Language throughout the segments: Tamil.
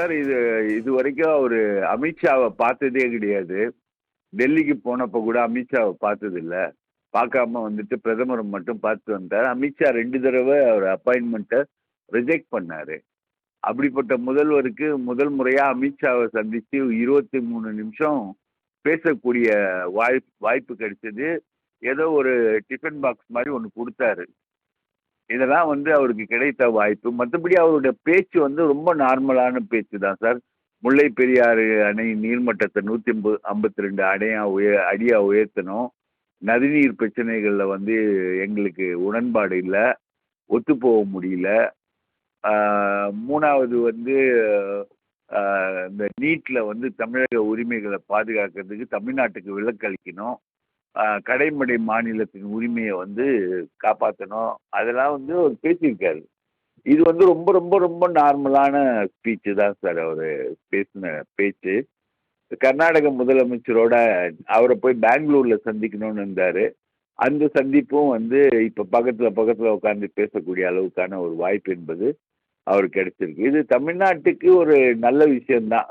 சார் இது வரைக்கும் அவரு அமித்ஷாவை பார்த்ததே கிடையாது. டெல்லிக்கு போனப்ப கூட அமித்ஷாவை பார்த்ததில்ல. பார்க்காம வந்துட்டு பிரதமரை மட்டும் பார்த்துட்டு வந்தார். அமித்ஷா 2 தடவை அவர் அப்பாயின்மெண்ட்டை ரிஜெக்ட் பண்ணாரு. அப்படிப்பட்ட முதல்வருக்கு முதல் முறையா அமித்ஷாவை சந்திச்சு 23 நிமிஷம் பேசக்கூடிய வாய்ப்பு கிடைச்சது. ஏதோ ஒரு டிஃபன் பாக்ஸ் மாதிரி ஒன்று கொடுத்தாரு. இதெல்லாம் வந்து அவருக்கு கிடைத்த வாய்ப்பு. மற்றபடி அவருடைய பேச்சு வந்து ரொம்ப நார்மலான பேச்சு தான் சார். முல்லை பெரியாறு அணை நீர்மட்டத்தை 152 அடியா உயர்த்தணும். நதிநீர் பிரச்சனைகள்ல வந்து எங்களுக்கு உடன்பாடு இல்லை, ஒத்து போக முடியல. 3வது வந்து இந்த நீட்ல வந்து தமிழக உரிமைகளை பாதுகாக்கிறதுக்கு தமிழ்நாட்டுக்கு விலக்கு அளிக்கணும். கடைமடை மாநிலத்தின் உரிமையை வந்து காப்பாற்றணும். அதெல்லாம் வந்து அவர் பேசியிருக்காரு. இது வந்து ரொம்ப ரொம்ப ரொம்ப நார்மலான ஸ்பீச்சு தான் சார் அவர் பேசின பேச்சு. கர்நாடக முதலமைச்சரோட அவரை போய் பெங்களூர்ல சந்திக்கணும்னு இருந்தாரு. அந்த சந்திப்பும் வந்து இப்போ பக்கத்தில் உட்காந்து பேசக்கூடிய அளவுக்கான ஒரு வாய்ப்பு என்பது அவருக்கு கிடைச்சிருக்கு. இது தமிழ்நாட்டுக்கு ஒரு நல்ல விஷயம்தான்.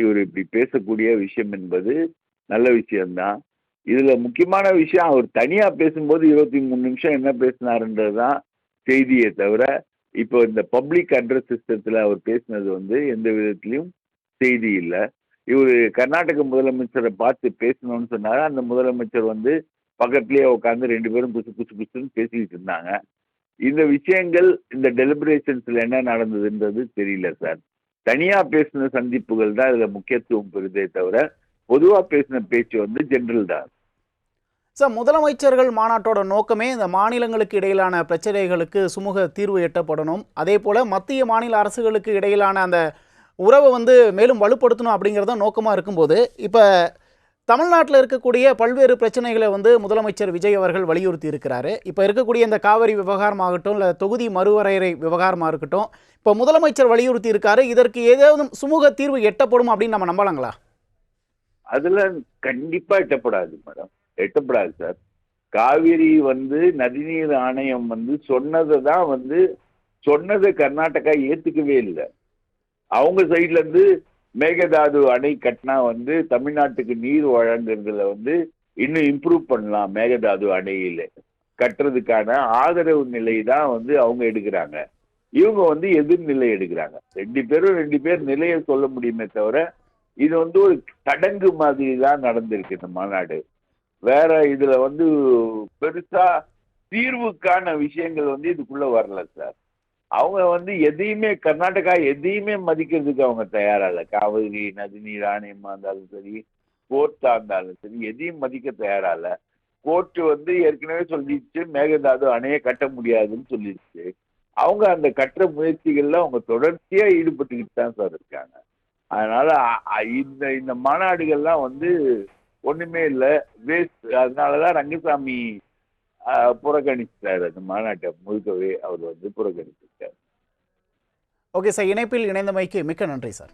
இவர் இப்படி பேசக்கூடிய விஷயம் என்பது நல்ல விஷயம்தான். இதுல முக்கியமான விஷயம், அவர் தனியா பேசும்போது 23 நிமிஷம் என்ன பேசினாருன்றது தான் செய்தியே தவிர, இப்போ இந்த பப்ளிக் அட்ரஸ் சிஸ்டத்துல அவர் பேசினது வந்து எந்த விதத்திலையும் செய்தி இல்லை. இவர் கர்நாடக முதலமைச்சரை பார்த்து பேசணும்னு சொன்னாரு. அந்த முதலமைச்சர் வந்து பக்கத்திலேயே உட்காந்து 2 பேரும் குசு குசு குசுன்னு பேசிக்கிட்டு இருந்தாங்க. இந்த விஷயங்கள் இந்த டெலிபரேஷன்ஸ்ல என்ன நடந்ததுன்றது தெரியல சார். தனியா பேசின சந்திப்புகள் தான் இதுல முக்கியத்துவம் பெறுதே தவிர, பொதுவா பேசின பேச்சு வந்து ஜெனரல் தான். சார், முதலமைச்சர்கள் மாநாட்டோட நோக்கமே இந்த மாநிலங்களுக்கு இடையிலான பிரச்சனைகளுக்கு சுமூக தீர்வு எட்டப்படணும். அதே போல மத்திய மாநில அரசுகளுக்கு இடையிலான அந்த உறவை வந்து மேலும் வலுப்படுத்தணும் அப்படிங்கிறத நோக்கமாக இருக்கும்போது, இப்போ தமிழ்நாட்டில் இருக்கக்கூடிய பல்வேறு பிரச்சனைகளை வந்து முதலமைச்சர் விஜய் அவர்கள் வலியுறுத்தி இருக்கிறாரு. இப்போ இருக்கக்கூடிய இந்த காவிரி விவகாரமாகட்டும், இல்லை தொகுதி மறுவரையறை விவகாரமாக இருக்கட்டும், இப்போ முதலமைச்சர் வலியுறுத்தி இருக்காரு. இதற்கு ஏதாவது சுமூக தீர்வு எட்டப்படும் அப்படின்னு நம்ம நம்பலாங்களா? அதுல கண்டிப்பா எட்டப்படாது மேடம், எட்டப்படாது சார். காவிரி வந்து நதிநீர் ஆணையம் வந்து சொன்னதை கர்நாடகா ஏத்துக்கவே இல்லை. அவங்க சைட்ல இருந்து மேகதாது அணை கட்டினா வந்து தமிழ்நாட்டுக்கு நீர் வழங்குறதுல வந்து இன்னும் இம்ப்ரூவ் பண்ணலாம். மேகதாது அணையில கட்டுறதுக்கான ஆதரவு நிலை தான் வந்து அவங்க எடுக்கிறாங்க. இவங்க வந்து எதிர்நிலை எடுக்கிறாங்க. 2 பேர் நிலையை சொல்ல முடியுமே தவிர, இது வந்து ஒரு சடங்கு மாதிரி தான் நடந்திருக்கு இந்த மாநாடு. வேற இதுல வந்து பெருசா தீர்வுக்கான விஷயங்கள் வந்து இதுக்குள்ள வரல சார். அவங்க வந்து கர்நாடகா எதையுமே மதிக்கிறதுக்கு அவங்க தயாரா இல்லை. காவிரி நதிநீர் ஆணையமா இருந்தாலும் சரி, கோர்ட்டா இருந்தாலும் சரி, எதையும் மதிக்க தயாரா இல்லை. கோர்ட்டு வந்து ஏற்கனவே சொல்லிடுச்சு மேகதாது அணையை கட்ட முடியாதுன்னு சொல்லிடுச்சு. அவங்க அந்த கட்டுற முயற்சிகள்ல அவங்க தொடர்ச்சியா ஈடுபட்டுக்கிட்டு தான் சார் இருக்காங்க. அதனால இந்த மாநாடுகள்லாம் வந்து ஒண்ணுமே இல்லை, வேஸ்ட். அதனாலதான் ரங்கசாமி புறக்கணிச்சிட்டாரு. அந்த மாநாட்டை முழுக்கவே அவர் வந்து புறக்கணிச்சிட்டார். ஓகே சார், இணைப்பில் இணைந்தமைக்கு மிக்க நன்றி சார்.